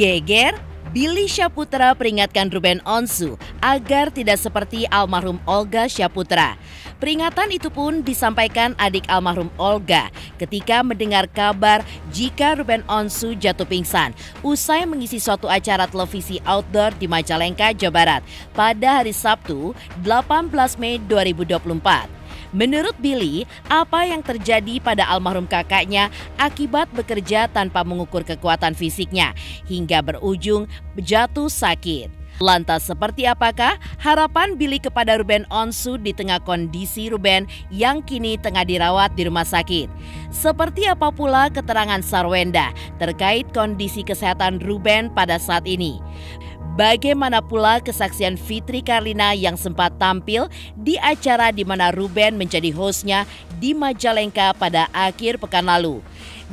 Geger, Billy Syahputra peringatkan Ruben Onsu agar tidak seperti almarhum Olga Syahputra. Peringatan itu pun disampaikan adik almarhum Olga ketika mendengar kabar jika Ruben Onsu jatuh pingsan usai mengisi suatu acara televisi outdoor di Majalengka, Jawa Barat pada hari Sabtu 18 Mei 2024. Menurut Billy, apa yang terjadi pada almarhum kakaknya akibat bekerja tanpa mengukur kekuatan fisiknya hingga berujung jatuh sakit. Lantas seperti apakah harapan Billy kepada Ruben Onsu di tengah kondisi Ruben yang kini tengah dirawat di rumah sakit? Seperti apa pula keterangan Sarwenda terkait kondisi kesehatan Ruben pada saat ini? Bagaimana pula kesaksian Fitri Karlina yang sempat tampil di acara di mana Ruben menjadi hostnya di Majalengka pada akhir pekan lalu?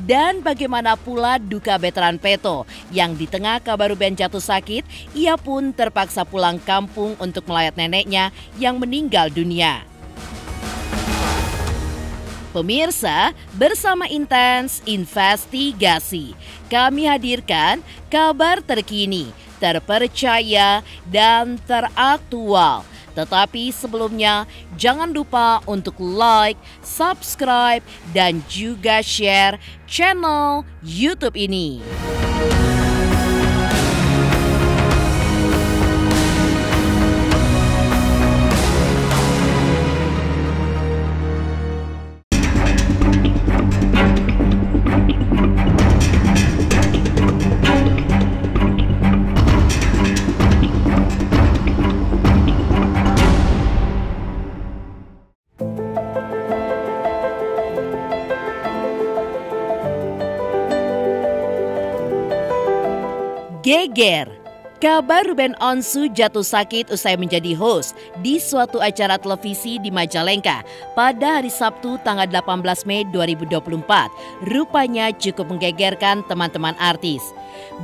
Dan bagaimana pula duka veteran Peto yang di tengah kabar Ruben jatuh sakit, ia pun terpaksa pulang kampung untuk melayat neneknya yang meninggal dunia. Pemirsa, bersama Intens Investigasi, kami hadirkan kabar terkini, terpercaya, dan teraktual. Tetapi sebelumnya, jangan lupa untuk like, subscribe, dan juga share channel YouTube ini. Geger, kabar Ruben Onsu jatuh sakit usai menjadi host di suatu acara televisi di Majalengka pada hari Sabtu tanggal 18 Mei 2024 rupanya cukup menggegerkan teman-teman artis.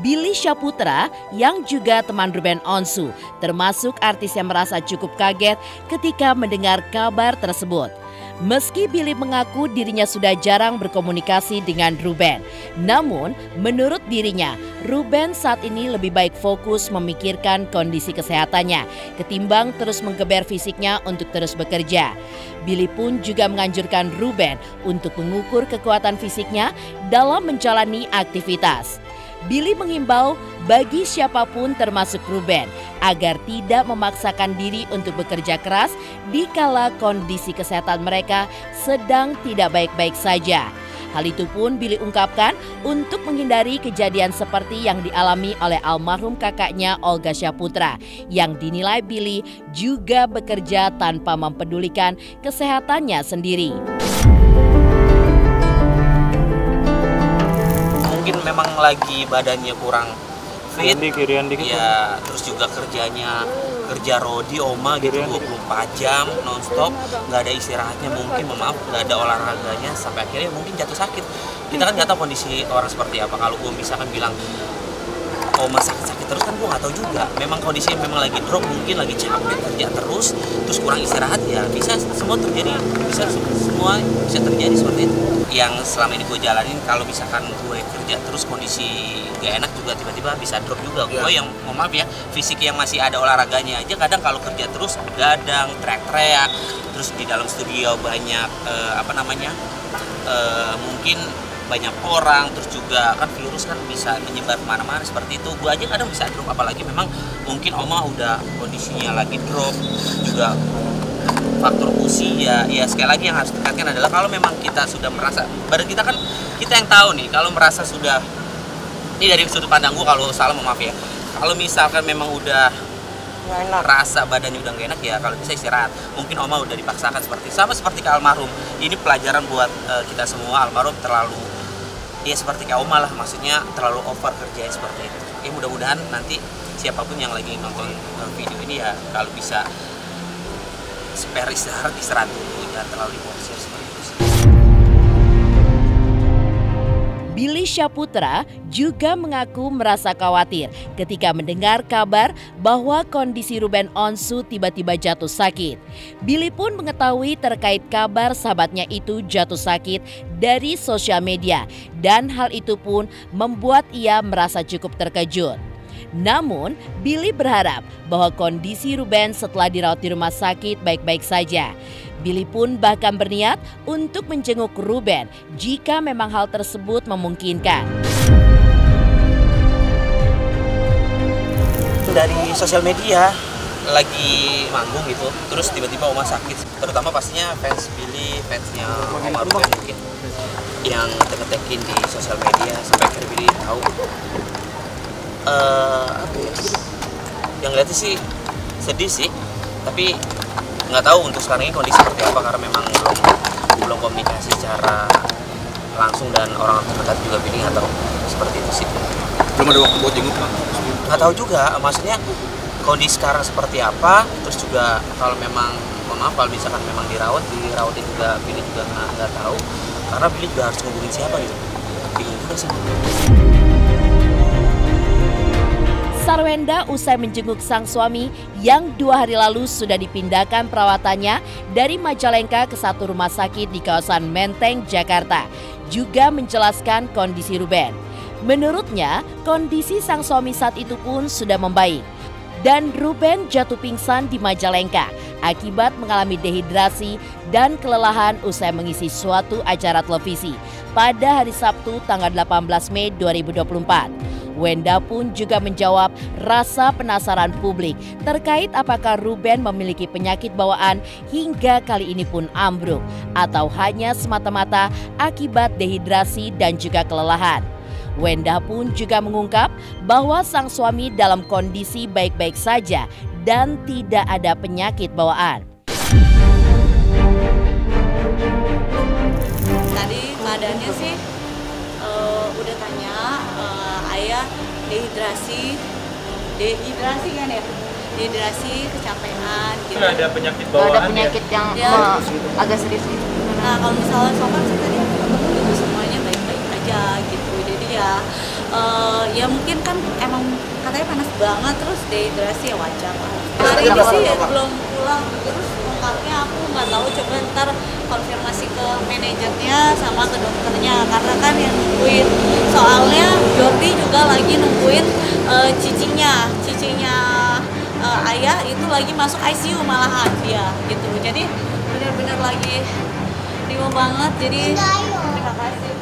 Billy Syahputra yang juga teman Ruben Onsu termasuk artis yang merasa cukup kaget ketika mendengar kabar tersebut. Meski Billy mengaku dirinya sudah jarang berkomunikasi dengan Ruben, namun menurut dirinya, Ruben saat ini lebih baik fokus memikirkan kondisi kesehatannya ketimbang terus menggeber fisiknya untuk terus bekerja. Billy pun juga menganjurkan Ruben untuk mengukur kekuatan fisiknya dalam menjalani aktivitas. Billy mengimbau bagi siapapun termasuk Ruben agar tidak memaksakan diri untuk bekerja keras dikala kondisi kesehatan mereka sedang tidak baik-baik saja. Hal itu pun Billy ungkapkan untuk menghindari kejadian seperti yang dialami oleh almarhum kakaknya Olga Syahputra yang dinilai Billy juga bekerja tanpa mempedulikan kesehatannya sendiri. Mungkin memang lagi badannya kurang fit, ya, terus juga kerja rodi oma gitu 24 jam nonstop, nggak ada istirahatnya, mungkin maaf nggak ada olahraganya sampai akhirnya mungkin jatuh sakit. Kita kan nggak tahu kondisi orang seperti apa. Kalau gue misalkan bilang oma sakit terus kan gue nggak tahu juga. Memang kondisinya memang lagi drop, mungkin lagi capek kerja terus kurang istirahat, ya bisa semua terjadi, semua bisa terjadi seperti itu. Yang selama ini gue jalanin, kalau misalkan gue kerja terus kondisi gak enak juga tiba-tiba bisa drop juga. Gue yang mohon maaf ya, fisik yang masih ada olahraganya aja kadang kalau kerja terus gadang, teriak-teriak, terus di dalam studio banyak mungkin banyak orang, terus juga kan virus kan bisa menyebar kemana-mana seperti itu. Gue aja kadang bisa drop, apalagi memang mungkin oma udah kondisinya lagi drop, juga faktor usia. Ya sekali lagi yang harus ditekankan adalah kalau memang kita sudah merasa, badan kita kan kita yang tahu nih, kalau merasa sudah, ini dari sudut pandang gue, kalau salah maaf ya, kalau misalkan memang udah rasa badannya udah gak enak, ya kalau bisa istirahat. Mungkin oma udah dipaksakan seperti ke almarhum. Ini pelajaran buat kita semua. Almarhum terlalu, ya seperti kayak oma lah, maksudnya terlalu over kerjanya seperti itu. Ya mudah-mudahan nanti siapapun yang lagi nonton video ini ya kalau bisa spare istirahat dulu, jangan terlalu diporsir seperti itu. Billy Syaputra juga mengaku merasa khawatir ketika mendengar kabar bahwa kondisi Ruben Onsu tiba-tiba jatuh sakit. Billy pun mengetahui terkait kabar sahabatnya itu jatuh sakit dari sosial media dan hal itu pun membuat ia merasa cukup terkejut. Namun, Billy berharap bahwa kondisi Ruben setelah dirawat di rumah sakit baik-baik saja. Billy pun bahkan berniat untuk menjenguk Ruben jika memang hal tersebut memungkinkan. Dari sosial media lagi manggung gitu, terus tiba-tiba Oma sakit. Terutama pastinya fans Billy, fansnya Oma Ruben mungkin yang ngetekin di sosial media sampai akhirnya Billy tahu. Yang lihatnya sih sedih sih, tapi nggak tahu untuk sekarang ini kondisi seperti apa karena memang belum komunikasi secara langsung dan orang terdekat juga Billy nggak tahu seperti itu sih. Belum ada waktu buat jenguk, Bang? Nggak tahu juga, maksudnya kondisi sekarang seperti apa, terus juga kalau memang maaf kalau misalkan memang dirawatin juga Billy juga nggak tahu karena Billy juga harus ngubungin siapa gitu, bingung juga sih. Sarwenda usai menjenguk sang suami yang 2 hari lalu sudah dipindahkan perawatannya dari Majalengka ke satu rumah sakit di kawasan Menteng, Jakarta, juga menjelaskan kondisi Ruben. Menurutnya, kondisi sang suami saat itu pun sudah membaik. Dan Ruben jatuh pingsan di Majalengka akibat mengalami dehidrasi dan kelelahan usai mengisi suatu acara televisi pada hari Sabtu tanggal 18 Mei 2024. Wenda pun juga menjawab rasa penasaran publik terkait apakah Ruben memiliki penyakit bawaan hingga kali ini pun ambruk atau hanya semata-mata akibat dehidrasi dan juga kelelahan. Wenda pun juga mengungkap bahwa sang suami dalam kondisi baik-baik saja dan tidak ada penyakit bawaan. Tadi keadaannya sih udah tanya ayah dehidrasi kan ya, dehidrasi, kecapean gitu. Nggak ada penyakit bawaan, ada penyakit yang agak serius gitu. Nah kalau misalnya sopan sih tadi aku ketemu gitu semuanya baik-baik aja gitu. Jadi ya mungkin kan emang katanya panas banget terus dehidrasi ya wajar lah. Hari ini sih belum pulang, terus lengkapnya aku nggak tahu, coba ntar konfirmasi ke manajernya sama ke dokternya karena kan yang nungguin, soalnya Jordi juga lagi nungguin cicinya ayah itu lagi masuk ICU malahan dia gitu, jadi benar-benar lagi bingung banget, jadi terima kasih.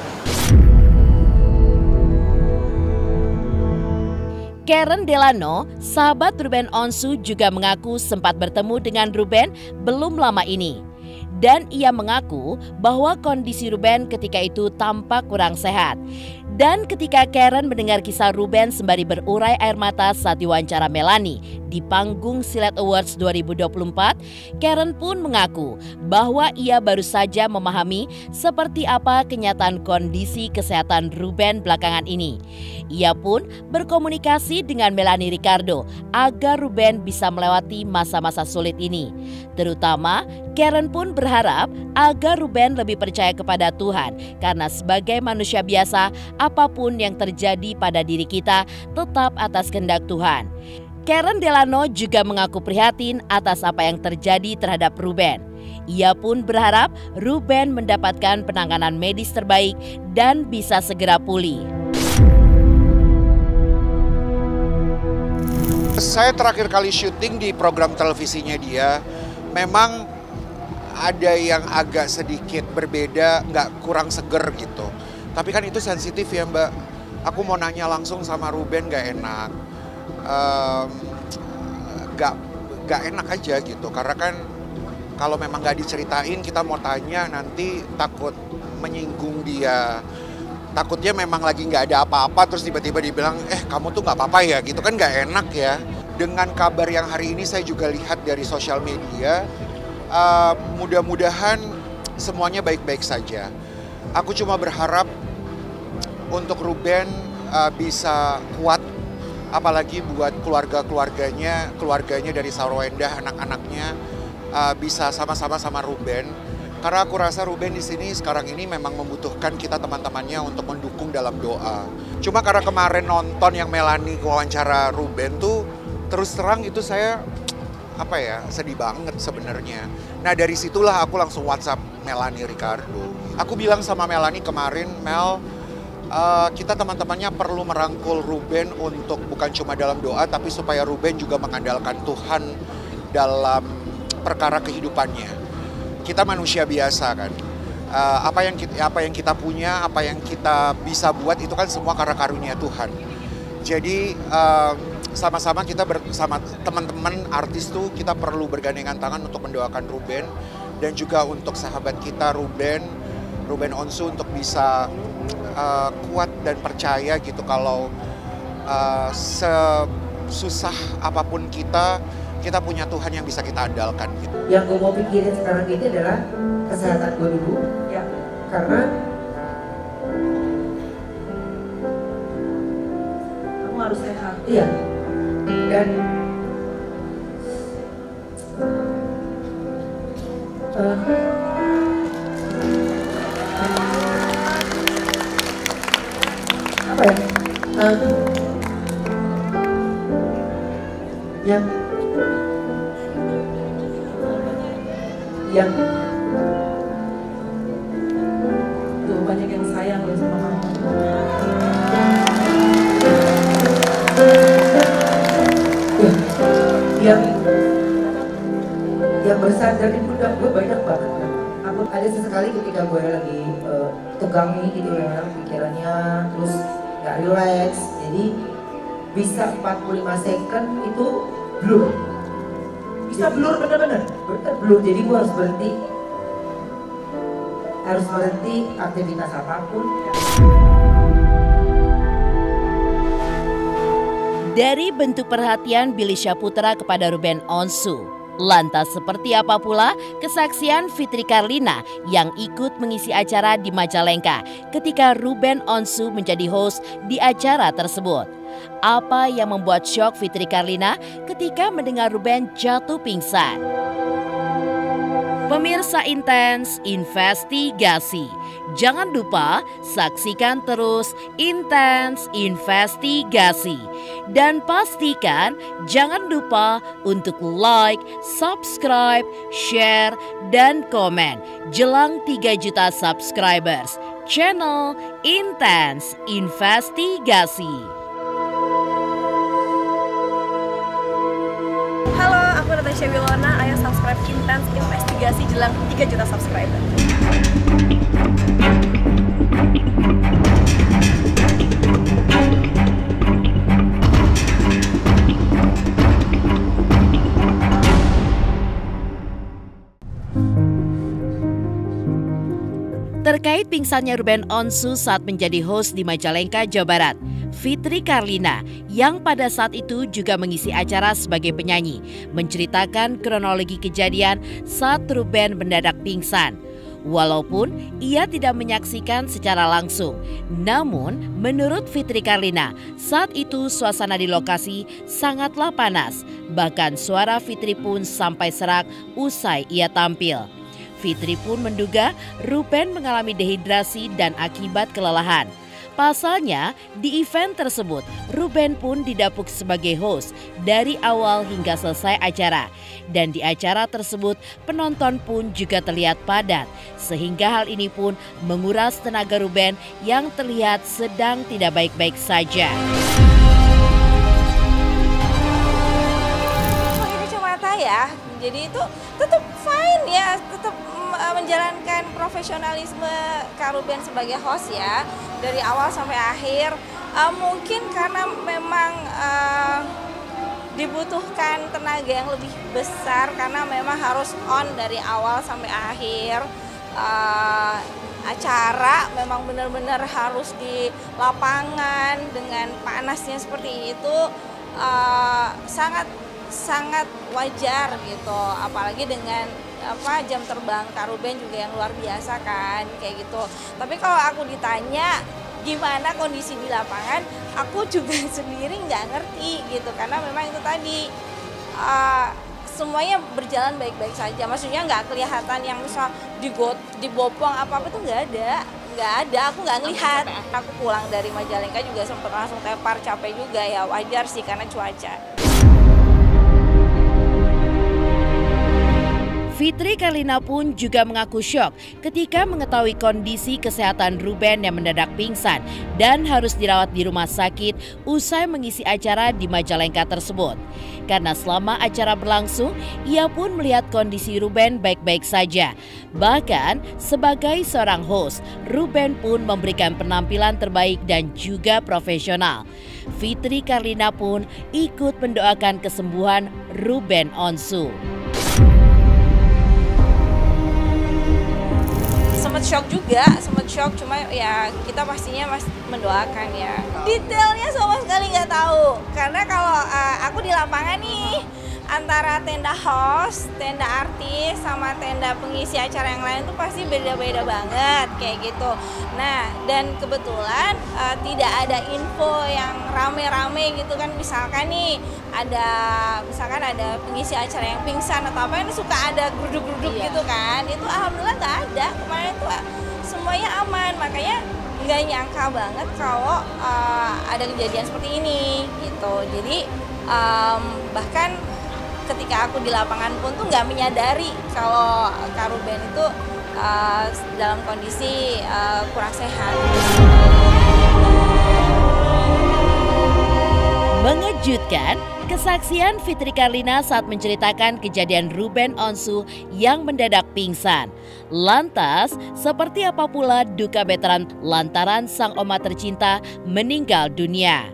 Karen Delano, sahabat Ruben Onsu, juga mengaku sempat bertemu dengan Ruben belum lama ini. Dan ia mengaku bahwa kondisi Ruben ketika itu tampak kurang sehat. Dan ketika Karen mendengar kisah Ruben sembari berurai air mata saat diwawancara Melanie di panggung Silet Awards 2024, Karen pun mengaku bahwa ia baru saja memahami seperti apa kenyataan kondisi kesehatan Ruben belakangan ini. Ia pun berkomunikasi dengan Melanie Ricardo agar Ruben bisa melewati masa-masa sulit ini. Terutama, Karen pun berharap agar Ruben lebih percaya kepada Tuhan karena sebagai manusia biasa, apapun yang terjadi pada diri kita tetap atas kehendak Tuhan. Karen Delano juga mengaku prihatin atas apa yang terjadi terhadap Ruben. Ia pun berharap Ruben mendapatkan penanganan medis terbaik dan bisa segera pulih. Saya terakhir kali syuting di program televisinya dia, memang ada yang agak sedikit berbeda, nggak kurang seger gitu. Tapi kan itu sensitif ya Mbak. Aku mau nanya langsung sama Ruben nggak enak. Nggak enak aja gitu. Karena kan kalau memang nggak diceritain kita mau tanya nanti takut menyinggung dia. Takutnya memang lagi nggak ada apa-apa terus tiba-tiba dibilang kamu tuh nggak apa-apa ya gitu kan nggak enak ya. Dengan kabar yang hari ini saya juga lihat dari sosial media, mudah-mudahan semuanya baik-baik saja. Aku cuma berharap untuk Ruben bisa kuat, apalagi buat keluarganya dari Sarwenda, anak-anaknya bisa sama-sama sama Ruben. Karena aku rasa Ruben di sini sekarang ini memang membutuhkan kita teman-temannya untuk mendukung dalam doa. Cuma karena kemarin nonton yang Melanie wawancara Ruben tuh terus terang itu saya sedih banget sebenarnya. Nah dari situlah aku langsung WhatsApp Melanie Ricardo. Aku bilang sama Melanie kemarin, Mel, kita teman-temannya perlu merangkul Ruben untuk bukan cuma dalam doa, tapi supaya Ruben juga mengandalkan Tuhan dalam perkara kehidupannya. Kita manusia biasa kan. Apa yang kita punya, apa yang kita bisa buat itu kan semua karena karunia Tuhan. Jadi sama-sama kita bersama teman-teman artis tuh kita perlu bergandengan tangan untuk mendoakan Ruben dan juga untuk sahabat kita Ruben Onsu untuk bisa kuat dan percaya gitu kalau sesusah apapun kita punya Tuhan yang bisa kita andalkan gitu. Yang gue mau pikirin sekarang ini adalah kesehatan gue dulu ya, karena Kamu harus sehat. iya, dan apa ya, yang Tuh banyak yang sayang loh sama kamu. yang bersandar di pundak gue banyak banget kan. Aku ada sesekali ketika gue lagi tegang nih gitu ya pikirannya, terus gak relax, jadi bisa 45 second itu blur, bisa blur bener-bener blur, jadi gue harus berhenti aktivitas apapun. Dari bentuk perhatian Billy Syahputra kepada Ruben Onsu, lantas seperti apa pula kesaksian Fitri Karlina yang ikut mengisi acara di Majalengka ketika Ruben Onsu menjadi host di acara tersebut? Apa yang membuat syok Fitri Karlina ketika mendengar Ruben jatuh pingsan? Pemirsa Intens Investigasi, jangan lupa saksikan terus Intens Investigasi. Dan pastikan jangan lupa untuk like, subscribe, share, dan komen jelang 3 juta subscribers channel Intens Investigasi. Halo, aku Natasha Wilona. Ayo subscribe Intens Investigasi jelang 3 juta subscriber. Terkait pingsannya Ruben Onsu saat menjadi host di Majalengka, Jawa Barat, Fitri Karlina yang pada saat itu juga mengisi acara sebagai penyanyi menceritakan kronologi kejadian saat Ruben mendadak pingsan. Walaupun ia tidak menyaksikan secara langsung, namun menurut Fitri Karlina saat itu suasana di lokasi sangatlah panas. Bahkan suara Fitri pun sampai serak usai ia tampil. Fitri pun menduga Ruben mengalami dehidrasi dan akibat kelelahan. Pasalnya, di event tersebut, Ruben pun didapuk sebagai host dari awal hingga selesai acara. Dan di acara tersebut, penonton pun juga terlihat padat. Sehingga hal ini pun menguras tenaga Ruben yang terlihat sedang tidak baik-baik saja. Ini kacamata ya, jadi itu tetap fine ya, tetap menjalankan profesionalisme Kak Ruben sebagai host ya dari awal sampai akhir. Mungkin karena memang dibutuhkan tenaga yang lebih besar karena memang harus on dari awal sampai akhir. Acara memang benar-benar harus di lapangan dengan panasnya seperti itu, sangat wajar gitu, apalagi dengan jam terbang Kak Ruben juga yang luar biasa kan kayak gitu. Tapi kalau aku ditanya gimana kondisi di lapangan, aku juga sendiri nggak ngerti gitu karena memang itu tadi semuanya berjalan baik-baik saja. Maksudnya nggak kelihatan yang misal dibopong apa-apa tuh nggak ada. Aku nggak ngelihat. Aku pulang dari Majalengka juga sempat langsung tepar, capek juga ya, wajar sih karena cuaca. Fitri Karlina pun juga mengaku syok ketika mengetahui kondisi kesehatan Ruben yang mendadak pingsan dan harus dirawat di rumah sakit usai mengisi acara di Majalengka tersebut. Karena selama acara berlangsung, ia pun melihat kondisi Ruben baik-baik saja. Bahkan sebagai seorang host, Ruben pun memberikan penampilan terbaik dan juga profesional. Fitri Karlina pun ikut mendoakan kesembuhan Ruben Onsu. Sempat shock cuma ya kita pastinya masih mendoakan ya. Detailnya sama sekali nggak tahu karena kalau aku di lapangan nih antara tenda host, tenda artis sama tenda pengisi acara yang lain tuh pasti beda-beda banget kayak gitu. Nah dan kebetulan tidak ada info yang rame-rame gitu kan, misalkan ada pengisi acara yang pingsan atau apa, yang suka ada geruduk-geruduk gitu kan, itu alhamdulillah nggak ada. Kemarin tuh semuanya aman, makanya nggak nyangka banget kalau ada kejadian seperti ini gitu. Jadi bahkan ketika aku di lapangan pun tuh nggak menyadari kalau Kak Ruben itu dalam kondisi kurang sehat. Mengejutkan, kesaksian Fitri Karlina saat menceritakan kejadian Ruben Onsu yang mendadak pingsan. Lantas, seperti apa pula duka veteran lantaran sang oma tercinta meninggal dunia?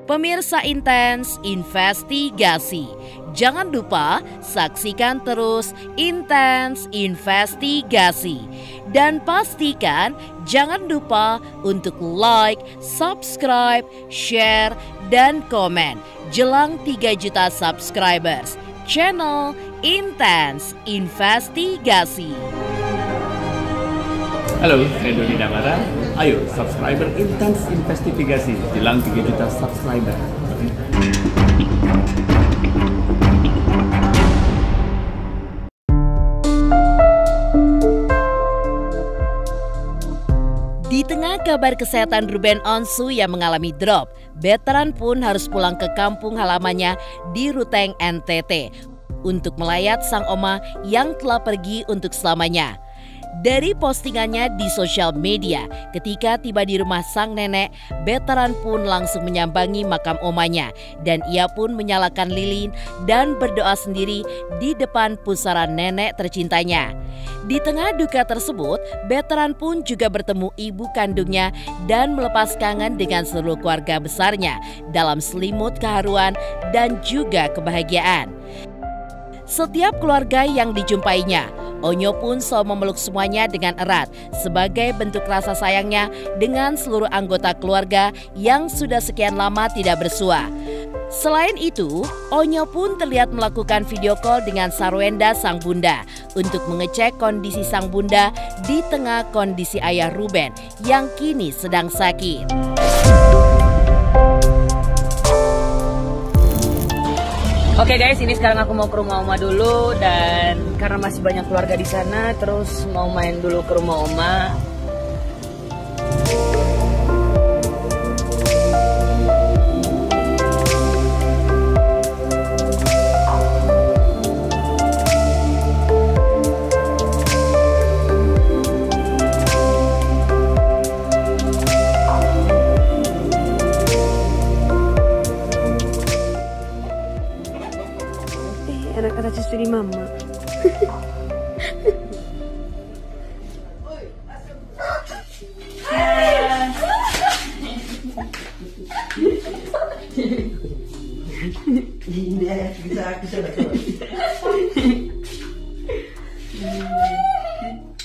Pemirsa Intens Investigasi, jangan lupa saksikan terus Intens Investigasi. Dan pastikan jangan lupa untuk like, subscribe, share, dan komen jelang 3 juta subscribers channel Intens Investigasi. Halo, saya Doni Damara. Ayo, subscriber Intens Investigasi jelang 3 juta subscriber. Di tengah kabar kesehatan Ruben Onsu yang mengalami drop, veteran pun harus pulang ke kampung halamannya di Ruteng, NTT untuk melayat sang oma yang telah pergi untuk selamanya. Dari postingannya di sosial media, ketika tiba di rumah sang nenek, veteran pun langsung menyambangi makam omanya dan ia pun menyalakan lilin dan berdoa sendiri di depan pusara nenek tercintanya. Di tengah duka tersebut, veteran pun juga bertemu ibu kandungnya dan melepas kangen dengan seluruh keluarga besarnya dalam selimut keharuan dan juga kebahagiaan. Setiap keluarga yang dijumpainya, Onyo pun selalu memeluk semuanya dengan erat sebagai bentuk rasa sayangnya dengan seluruh anggota keluarga yang sudah sekian lama tidak bersua. Selain itu, Onyo pun terlihat melakukan video call dengan Sarwenda sang bunda untuk mengecek kondisi sang bunda di tengah kondisi ayah Ruben yang kini sedang sakit. Oke guys, ini sekarang aku mau ke rumah oma dulu dan karena masih banyak keluarga di sana, terus mau main dulu ke rumah oma. Anak-anak cucu mama.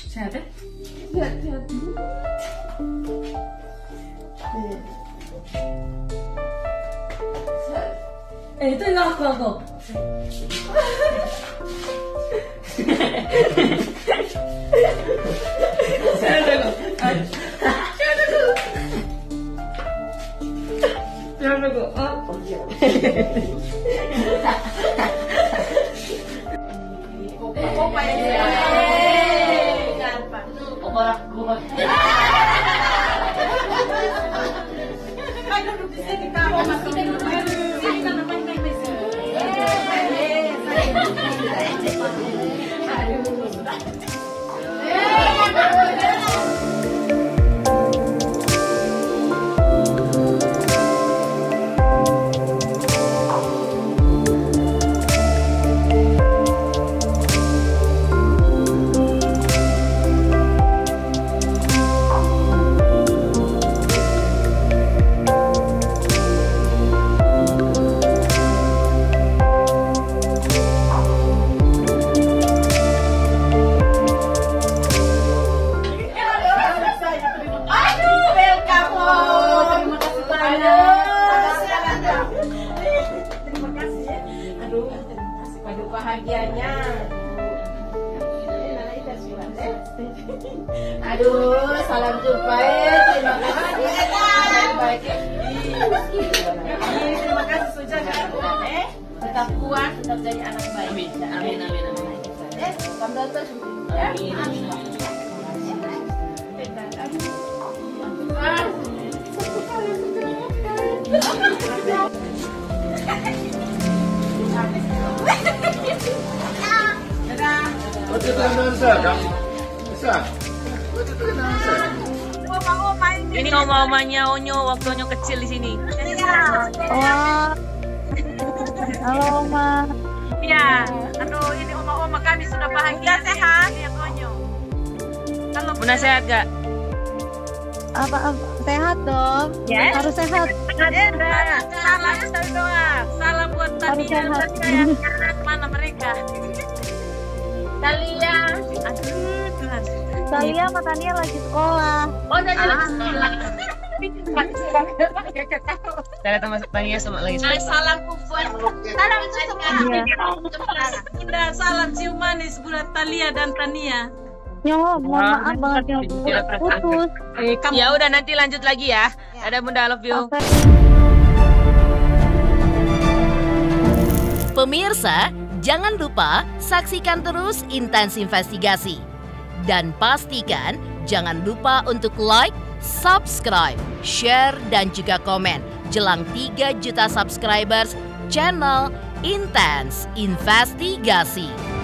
Sehat ya? Sehat. Itu yang aku. Terima kasih sudah tetap kuat, tetap jadi anak baik. Amin, amin, amin, amin. Kamu terus. Amin. Ini oma-omanya Onyo waktu Onyo kecil di sini. Wah. Halo Oma. Iya. Aduh, ini oma-oma kami sudah bahagia sehat. Lihat Onyo. Halo. Bunda sehat gak? Apa sehat dong? Ya. Harus sehat. Salam sekali doa. Salam buat Tania dan Tania. Mana mereka? Talia. Aduh, Tuhan. Talia sama Tania lagi sekolah. Oh, Tania lagi sekolah. Saya termasuk Tania sama lagi sekolah. Salam buat salam Tania. Salam cium manis buat Talia dan Tania. Nyo, mohon maaf banget Nyo, putus. Ya udah nanti lanjut lagi ya. Dadah Bunda, I love you. Pemirsa, jangan lupa saksikan terus Intens Investigasi. Dan pastikan jangan lupa untuk like, subscribe, share, dan juga komen jelang 3 juta subscribers channel Intens Investigasi.